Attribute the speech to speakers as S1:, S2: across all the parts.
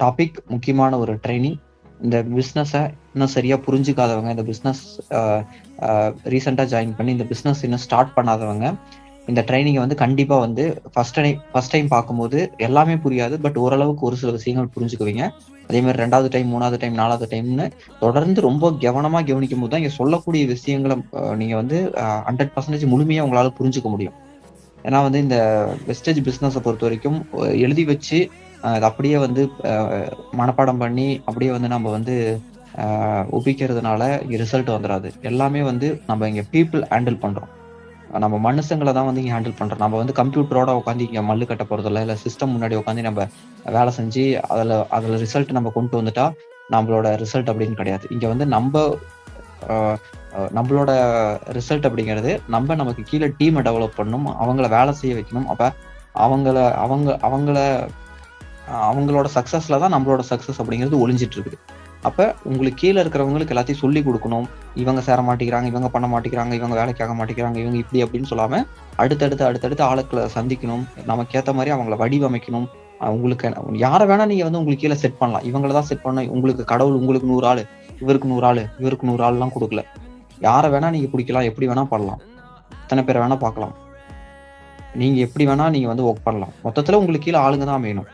S1: Topic, முக்கியமான ஒரு training. இந்த பிஸ்னஸை இன்னும் சரியா புரிஞ்சுக்காதவங்க, இந்த பிஸ்னஸ் ரீசெண்டாக ஜாயின் பண்ணி இந்த பிஸ்னஸ் இன்னும் ஸ்டார்ட் பண்ணாதவங்க இந்த ட்ரைனிங்கை வந்து கண்டிப்பா வந்து ஃபர்ஸ்ட் டைம் பார்க்கும்போது எல்லாமே புரியாது. பட் ஓரளவுக்கு ஒரு சில விஷயங்கள் புரிஞ்சுக்குவீங்க. அதே மாதிரி 2வது டைம், 3வது டைம், 4வது டைம்னு தொடர்ந்து ரொம்ப கவனமா கவனிக்கும் போது தான் இங்க சொல்லக்கூடிய விஷயங்களை நீங்க வந்து 100% முழுமையா உங்களால புரிஞ்சுக்க முடியும். ஏன்னா வந்து இந்த வெஸ்டேஜ் பிஸ்னஸை பொறுத்த வரைக்கும் எழுதி வச்சு அது அப்படியே வந்து மனப்பாடம் பண்ணி அப்படியே வந்து நம்ம வந்து ஒப்பிக்கிறதுனால ரிசல்ட் வந்துடாது. எல்லாமே வந்து நம்ம இங்க பீப்புள் ஹேண்டில் பண்றோம். நம்ம மனுஷங்களை தான் வந்து இங்க ஹேண்டில் பண்றோம். நம்ம வந்து கம்ப்யூட்டரோட உட்காந்து இங்க மல்லு கட்ட போறதில்ல, இல்ல சிஸ்டம் முன்னாடி உட்காந்து நம்ம வேலை செஞ்சு அதுல ரிசல்ட் நம்ம கொண்டு வந்துட்டா நம்மளோட ரிசல்ட் அப்படின்னு கிடையாது. இங்க வந்து நம்மளோட ரிசல்ட் அப்படிங்கிறது நமக்கு கீழே டீமை டெவலப் பண்ணணும், அவங்கள வேலை செய்ய வைக்கணும். அப்ப அவங்களோட சக்சஸ்ல தான் நம்மளோட சக்சஸ் அப்படிங்கிறது ஒளிஞ்சிட்டு இருக்குது. அப்ப உங்களுக்கு கீழே இருக்கிறவங்களுக்கு எல்லாத்தையும் சொல்லி கொடுக்கணும். இவங்க சேர மாட்டேங்கிறாங்க, இவங்க பண்ண மாட்டேங்கிறாங்க, இவங்க வேலைக்கு ஆக மாட்டேங்கிறாங்க, இவங்க இப்படி அப்படின்னு சொல்லாம அடுத்தடுத்து ஆளுக்களை சந்திக்கணும். நமக்கு ஏத்த மாதிரி அவங்கள வடிவமைக்கணும். உங்களுக்கு யாரை வேணா நீங்க வந்து உங்களுக்கு கீழே செட் பண்ணலாம். இவங்கள தான் செட் பண்ண உங்களுக்கு கடவுள் உங்களுக்கு 100 ஆளு, இவருக்கு 100 ஆளு, இவருக்கு 100 ஆள்லாம் கொடுக்கல. யாரை வேணா நீங்க பிடிக்கலாம், எப்படி வேணா பண்ணலாம், எத்தனை பேரை வேணா பார்க்கலாம், நீங்க எப்படி வேணா நீங்க வந்து ஒர்க் பண்ணலாம். மொத்தத்துல உங்களுக்கு கீழே ஆளுங்க தான் வேணும்,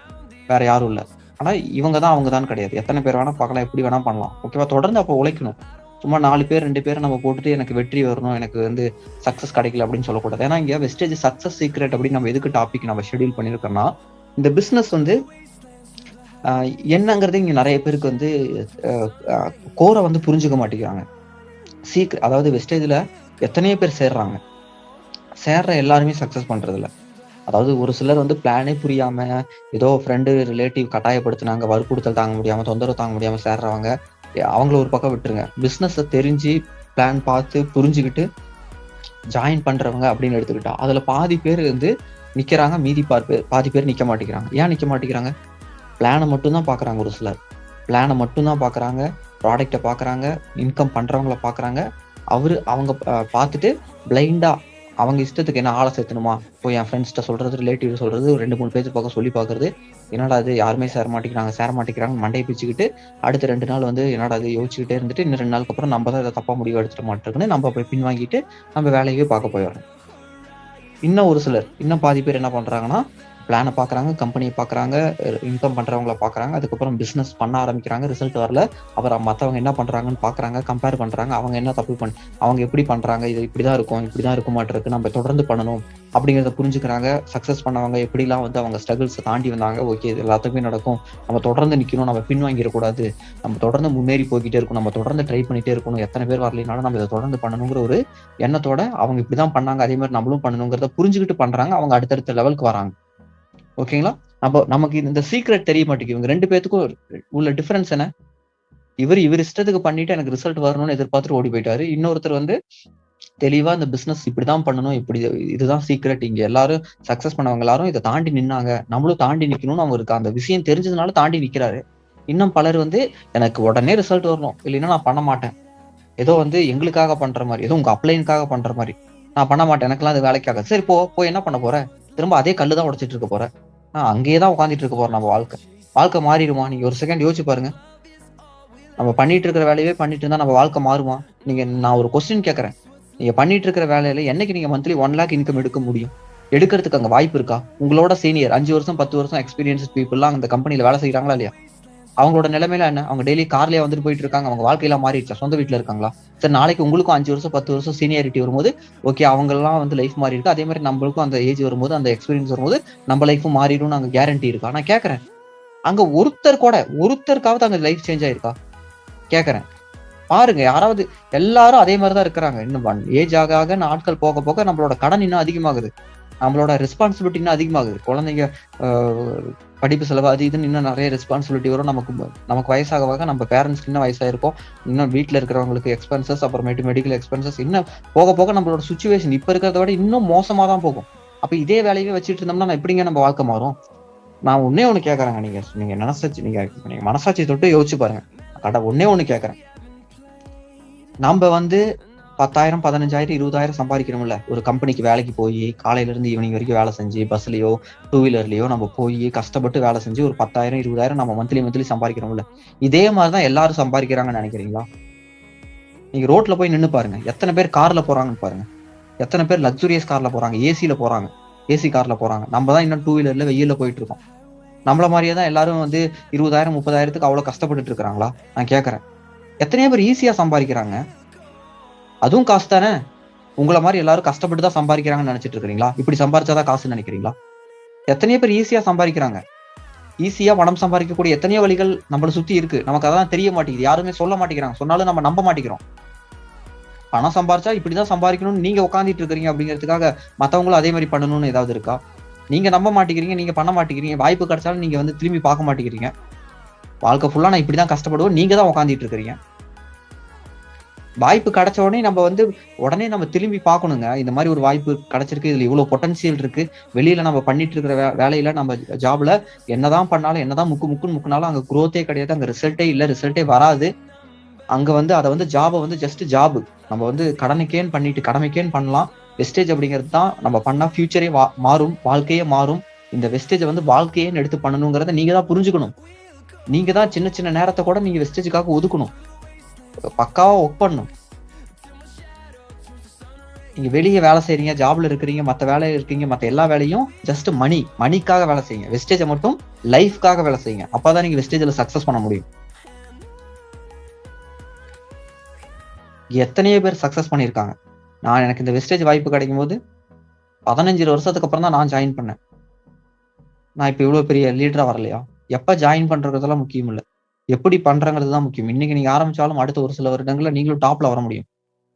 S1: வேற யாரும் இல்ல. ஆனா இவங்க தான் அவங்க தான் கிடையாது. எத்தனை பேர் வேணா பார்க்கலாம், எப்படி வேணா பண்ணலாம். ஓகேவா? தொடர்ந்து அப்போ உழைக்கணும். சும்மா 4 பேர் 2 பேரை நம்ம போட்டுட்டு எனக்கு வெற்றி வரணும், எனக்கு வந்து சக்சஸ் கிடைக்கல அப்படின்னு சொல்லக்கூடாது. ஏன்னா இங்க வெஸ்டேஜ் சக்சஸ் சீக்ரெட் அப்படின்னு நம்ம எதுக்கு டாபிக் நம்ம ஷெட்யூல் பண்ணிருக்கோம்னா, இந்த பிசினஸ் வந்து என்னங்கிறது இங்க நிறைய பேருக்கு வந்து கோரை வந்து புரிஞ்சுக்க மாட்டேங்கிறாங்க. அதாவது வெஸ்டேஜ்ல எத்தனையோ பேர் சேர்ற எல்லாருமே சக்சஸ் பண்றது இல்ல. அதாவது ஒரு சிலர் வந்து பிளானே புரியாம ஏதோ ஃப்ரெண்டு ரிலேட்டிவ் கட்டாயப்படுத்தினாங்க, வற்புறுத்தல் தாங்க முடியாம, தொந்தரவு தாங்க முடியாம சேர்றவங்க அவங்கள ஒரு பக்கம் விட்டுருங்க. பிசினஸ் தெரிஞ்சு பிளான் பார்த்து புரிஞ்சுக்கிட்டு ஜாயின் பண்றவங்க அப்படின்னு எடுத்துக்கிட்டா அதுல பாதி பேர் வந்து நிக்கிறாங்க, மீதி பாதி பேர் நிக்க மாட்டேங்கிறாங்க. ஏன் நிக்க மாட்டேங்கிறாங்க? பிளானை மட்டும்தான் பாக்குறாங்க. ஒரு சிலர் பிளானை மட்டும்தான் பாக்குறாங்க, ப்ராடக்டை பாக்குறாங்க, இன்கம் பண்றவங்களை பாக்குறாங்க. அவங்க பார்த்துட்டு பிளைண்டா அவங்க இஷ்டத்துக்கு என்ன ஆளை சேர்த்தணுமா, இப்போ என் ஃப்ரெண்ட்ஸ்கிட்ட சொல்றது, ரிலேட்டிவ் சொல்றது, 2-3 பேஜ் பக்கம் சொல்லி பாக்குறது, என்னடா அது யாருமே சேர மாட்டேங்கிறாங்க மண்டையை பிச்சுக்கிட்டு அடுத்த 2 நாள் வந்து என்னடா அது யோசிச்சுக்கிட்டே இருந்துட்டு இன்னும் 2 நாளுக்கு அப்புறம் நம்ம தான் இதை தப்பா முடிவு எடுத்துட மாட்டேங்குன்னு நம்ம போய் பின்வாங்கிட்டு நம்ம வேலையவே பார்க்க போயிடுறோம். இன்னும் ஒரு சிலர், இன்னும் பாதி பேர் என்ன பண்றாங்கன்னா, பிளானை பாக்குறாங்க, கம்பெனியை பாக்குறாங்க, இன்கம் பண்றவங்கள பாக்குறாங்க, அதுக்கப்புறம் பிசினஸ் பண்ண ஆரம்பிக்கிறாங்க, ரிசல்ட் வரல, அப்புறம் மத்தவங்க என்ன பண்றாங்கன்னு பாக்குறாங்க, கம்பேர் பண்றாங்க, அவங்க என்ன தப்பு அவங்க எப்படி பண்றாங்க, இது இப்படிதான் இருக்க மாட்டிருக்கு, நம்ம தொடர்ந்து பண்ணணும் அப்படிங்கிறத புரிஞ்சுக்கிறாங்க. சக்சஸ் பண்ணவங்க எப்படிலாம் வந்து அவங்க ஸ்ட்ரகிள்ஸை தாண்டி வந்தாங்க, ஓகே இது எல்லாத்துக்குமே நடக்கும், நம்ம தொடர்ந்து நிக்கணும், நம்ம பின்வாங்கிடக்கூடாது, நம்ம தொடர்ந்து முன்னேறி போய்கிட்டே இருக்கணும், நம்ம தொடர்ந்து ட்ரை பண்ணிட்டே இருக்கணும், எத்தனை பேர் வரலைனாலும் நம்ம இதை தொடர்ந்து பண்ணணுங்கிற ஒரு எண்ணத்தோட அவங்க இப்படிதான் பண்ணாங்க, அதே மாதிரி நம்மளும் பண்ணணுங்கிறத புரிஞ்சுக்கிட்டு பண்றாங்க. அவங்க அடுத்தடுத்த லெவலுக்கு வராங்க. ஓகேங்களா? நமக்கு இந்த சீக்ரெட் தெரிய மாட்டேங்குது. இவங்க 2 பேத்துக்கும் உள்ள டிஃபரன்ஸ் என்ன? இவர் இஷ்டத்துக்கு பண்ணிட்டு எனக்கு ரிசல்ட் வரணும்னு எதிர்பார்த்துட்டு ஓடி போயிட்டாரு. இன்னொருத்தர் வந்து தெளிவா இந்த பிசினஸ் இப்படிதான் பண்ணணும், இதுதான் சீக்ரெட், இங்க எல்லாரும் சக்சஸ் பண்ணவங்க எல்லாரும் இதை தாண்டி நின்னாங்க, நம்மளும் தாண்டி நிக்கணும்னு அவருக்கு அந்த விஷயம் தெரிஞ்சதுனால தாண்டி நிக்கிறாரு. இன்னும் பலர் வந்து எனக்கு உடனே ரிசல்ட் வரணும், இல்லைன்னா நான் பண்ண மாட்டேன், ஏதோ வந்து எங்களுக்காக பண்ற மாதிரி, ஏதோ உங்க அப்ளைனுக்காக பண்ற மாதிரி, நான் பண்ண மாட்டேன், எனக்கெல்லாம் அது வேலைக்காக. சரி போய் என்ன பண்ண போற? திரும்ப அதே கல்லுதான் உடைச்சிட்டு இருக்க போற, அங்கேயேதான் உட்காந்துட்டு இருக்க போறோம். நம்ம வாழ்க்கை மாறிடுமா? நீங்க ஒரு செகண்ட் யோசிச்சு பாருங்க. நம்ம பண்ணிட்டு இருக்கிற வேலையே பண்ணிட்டு இருந்தா நம்ம வாழ்க்கை மாறுமா? நான் ஒரு கொஸ்டின் கேட்கறேன். நீங்க பண்ணிட்டு இருக்கிற வேலையில என்னைக்கு நீங்க மந்த்லி 1 lakh இன்கம் எடுக்க முடியும்? எடுக்கிறதுக்கு அங்க வாய்ப்பு இருக்கா? உங்களோட சீனியர் 5 வருஷம் 10 வருஷம் எக்ஸ்பீரியன்ஸ் பீப்புள்லாம் அந்த கம்பெனில வேலை செய்யறாங்களா இல்லையா? அவங்களோட நிலைமையில என்ன? அவங்க டெய்லி கார்லயே வந்துட்டு போயிட்டு இருக்காங்க, அவங்க வாழ்க்கையெல்லாம் மாறிடுச்சா? சொந்த வீட்டுல இருக்காங்களா? சரி, நாளைக்கு உங்களுக்கும் 5 வருஷம் 10 வருஷம் சீனியாரிட்டி வரும்போது ஓகே அவங்க எல்லாம் வந்து லைஃப் மாறி இருக்கு, அதே மாதிரி நம்மளுக்கும் அந்த ஏஜ் வரும்போது, அந்த எக்ஸ்பீரியன்ஸ் வரும்போது நம்ம லைஃபும் மாறிடும், அங்க கேரண்டி இருக்கா? நான் கேட்கறேன். அங்க ஒருத்தருக்காவது அங்க லைஃப் சேஞ்ச் ஆயிருக்கா? கேட்கறேன். பாருங்க, யாராவது. எல்லாரும் அதே மாதிரிதான் இருக்கிறாங்க. இன்னும் ஏஜ் ஆக நாட்கள் போக போக நம்மளோட கடன் இன்னும் அதிகமாகுது, நம்மளோட ரெஸ்பான்சிபிலிட்டி இன்னும் அதிகமாகுது. குழந்தைங்க படிப்பு செலவு அது இதுன்னு இன்னும் நிறைய ரெஸ்பான்சிபிலிட்டி வரும். நமக்கு வயசாக நம்ம பேரண்ட்ஸ்க்கு இன்னும் வயசாயிருக்கும், இன்னும் வீட்டுல இருக்கிறவங்களுக்கு எக்ஸ்பென்சஸ், அப்புறமேட்டு மெடிக்கல் எக்ஸ்பென்சஸ், இன்னும் போக போக நம்மளோட சுச்சுவேஷன் இப்ப இருக்கிறத விட இன்னும் மோசமா தான் போகும். அப்ப இதே வேலையே வச்சுட்டு இருந்தோம்னா நான் எப்படிங்க நம்ம வாழ்க்கை மாறும்? நான் ஒன்னே ஒண்ணு கேட்கறேங்க, நீங்க நீங்க மனசாட்சி தொட்டு யோசிச்சு பாருங்க. ஒன்னே ஒண்ணு கேட்கறேன். நம்ம வந்து 10,000 15,000 20,000 சம்பாதிக்கணும்ல. ஒரு கம்பெனிக்கு வேலைக்கு போய் காலையில இருந்து ஈவினிங் வரைக்கும் வேலை செஞ்சு பஸ்லயோ டூ வீலர்லயோ நம்ம போய் கஷ்டப்பட்டு வேலை செஞ்சு ஒரு 10,000 20,000 நம்ம மந்த்லி சம்பாதிக்கிறோம்ல. இதே மாதிரிதான் எல்லாரும் சம்பாதிக்கிறாங்கன்னு நினைக்கிறீங்களா? நீங்க ரோட்ல போய் நின்னு பாருங்க, எத்தனை பேர் கார்ல போறாங்கன்னு பாருங்க. எத்தனை பேர் லக்ஸூரியஸ் கார்ல போறாங்க, ஏசில போறாங்க, ஏசி கார்ல போறாங்க. நம்ம தான் இன்னும் டூ வீலர்ல வெயில்ல போயிட்டு இருக்கோம். நம்மள மாதிரியே தான் எல்லாரும் 20,000 30,000க்கு அவ்வளவு கஷ்டப்பட்டுட்டு இருக்காங்களா? நான் கேட்கறேன். எத்தனையோ பேர் ஈஸியா சம்பாதிக்கிறாங்க. அதுவும் காசு தானே. உங்களை மாதிரி எல்லாரும் கஷ்டப்பட்டு தான் சம்பாதிக்கிறாங்கன்னு நினைச்சிட்டு இருக்கிறீங்களா? இப்படி சம்பாதிச்சாதான் காசுன்னு நினைக்கிறீங்களா? எத்தனையோ பேர் ஈஸியா சம்பாதிக்கிறாங்க. ஈஸியா பணம் சம்பாதிக்கக்கூடிய எத்தனையோ வழிகள் நம்மளை சுத்தி இருக்கு. நமக்கு அதெல்லாம் தெரிய மாட்டேங்குது. யாருமே சொல்ல மாட்டேங்கிறாங்க. சொன்னாலும் நம்ம நம்ப மாட்டேங்கிறோம். பணம் சம்பாரிச்சா இப்படிதான் சம்பாதிக்கணும்னு நீங்க உட்காந்துட்டு இருக்கீங்க அப்படிங்கிறதுக்காக மத்தவங்களும் அதே மாதிரி பண்ணணும்னு ஏதாவது இருக்கா? நீங்க நம்ப மாட்டேங்கிறீங்க, நீங்க பண்ண மாட்டேங்கிறீங்க. வாய்ப்பு கிடைச்சாலும் நீங்க திரும்பி பார்க்க மாட்டேங்கிறீங்க. வாழ்க்கை ஃபுல்லா நான் இப்படிதான் கஷ்டப்படுவோம், நீங்க தான் உட்காந்துட்டு இருக்கிறீங்க. வாய்ப்பு கிடைச்ச உடனே உடனே நம்ம திரும்பி பார்க்கணுங்க. இந்த மாதிரி ஒரு வாய்ப்பு கிடைச்சிருக்கு, இதுல இவ்வளவு பொட்டன்சியல் இருக்கு, வெளியில நம்ம பண்ணிட்டு இருக்கிற வேலையில நம்ம ஜாப்ல என்னதான் பண்ணாலும் என்னதான் முக்குனாலும் அங்க குரோத்தே கிடையாது, அங்க ரிசல்ட்டே இல்ல, ரிசல்ட்டே வராது. அங்க அதை ஜாபை ஜஸ்ட் ஜாபு நம்ம கடமைக்கேன்னு பண்ணிட்டு கடமைக்கேன்னு பண்ணலாம். வெஸ்டேஜ் அப்படிங்கிறது தான் நம்ம பண்ணா ஃபியூச்சரே மாறும், வாழ்க்கையே மாறும். இந்த வெஸ்டேஜை வாழ்க்கையேன்னு எடுத்து பண்ணணுங்கிறத நீங்க தான் புரிஞ்சுக்கணும். நீங்க தான் சின்ன சின்ன நேரத்தை கூட நீங்க வெஸ்டேஜுக்காக ஒதுக்கணும். பக்காவா ஒர்க் பண்ணணும். நீங்க வெளியே வேலை செய்றீங்க, ஜாப்ல இருக்கிறீங்க, மத்த வேலை இருக்கீங்க, மத்த எல்லா வேலையும் ஜஸ்ட் மணிக்காக வேலை செய்யுங்க. வெஸ்டேஜை மட்டும் லைஃப்காக வேலை செய்யுங்க. அப்பதான் நீங்க வெஸ்டேஜ்ல சக்சஸ் பண்ண முடியும். எத்தனையோ பேர் சக்சஸ் பண்ணியிருக்காங்க. எனக்கு இந்த வெஸ்டேஜ் வாய்ப்பு கிடைக்கும் போது 15 வருஷத்துக்கு அப்புறம் தான் நான் ஜாயின் பண்ணேன். நான் இப்ப இவ்வளவு பெரிய லீடரா வரலையா? எப்ப ஜாயின் பண்றதெல்லாம் முக்கியம் இல்ல, எப்படி பண்றங்கிறது தான் முக்கியம். இன்னைக்கு நீங்க ஆரம்பிச்சாலும் அடுத்த ஒரு சில வருடங்கள்ல நீங்களும் டாப்ல வர முடியும்.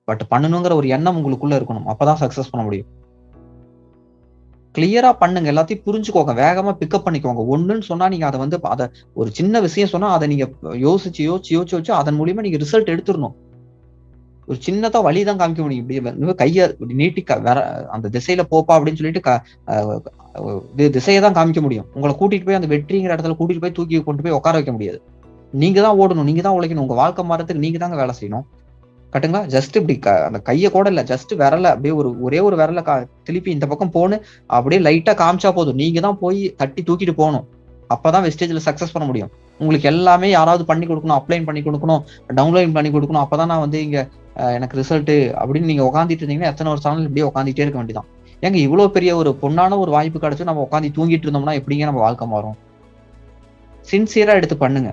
S1: பட் பண்ணணுங்கிற ஒரு எண்ணம் உங்களுக்குள்ள இருக்கணும். அப்பதான் சக்சஸ் பண்ண முடியும். கிளியரா பண்ணுங்க. எல்லாத்தையும் புரிஞ்சுக்கோங்க. வேகமா பிக்கப் பண்ணிக்கோங்க. ஒண்ணுன்னு சொன்னா நீங்க அதை ஒரு சின்ன விஷயம் சொன்னா அதை நீங்க யோசிச்சு அதன் மூலியமா நீங்க ரிசல்ட் எடுத்துடணும். ஒரு சின்னதா வழிதான் காமிக்க முடியும். இப்படி கைய நீட்டி வேற அந்த திசையில போப்பா அப்படின்னு சொல்லிட்டு திசையை தான் காமிக்க முடியும். உங்களை கூட்டிட்டு போய் அந்த வெற்றிங்கிற இடத்துல கூட்டிட்டு போய் தூக்கி கொண்டு போய் உட்கார வைக்க முடியாது. நீங்க தான் ஓடணும், நீங்க தான் உழைக்கணும். உங்க வாழ்க்கை மாறத்துக்கு நீங்க தாங்க வேலை செய்யணும். கட்டுங்களா? ஜஸ்ட் இப்படி அந்த கைய கூட இல்ல, ஜஸ்ட் விரல அப்படியே ஒரே ஒரு விரல திருப்பி இந்த பக்கம் போன்னு அப்படியே லைட்டா காமிச்சா போதும். நீங்க தான் போய் தட்டி தூக்கிட்டு போகணும். அப்பதான் வெஸ்டேஜ்ல சக்சஸ் பண்ண முடியும். உங்களுக்கு எல்லாமே யாராவது பண்ணி கொடுக்கணும், அப்ளைன் பண்ணி கொடுக்கணும், டவுன்லோட் பண்ணி கொடுக்கணும். அப்பதான் நான் இங்க எனக்கு ரிசல்ட் அப்படின்னு நீங்க உட்காந்துட்டு இருந்தீங்கன்னா எத்தனை ஒரு சேனல் இப்படியே உட்காந்துட்டே இருக்க வேண்டியதான். ஏங்க இவ்வளவு பெரிய ஒரு பொண்ணான ஒரு வாய்ப்பு கிடைச்சு நம்ம உட்காந்து தூங்கிட்டு இருந்தோம்னா எப்படிங்க நம்ம வாழ்க்கை மாறும்? சின்சியரா எடுத்து பண்ணுங்க.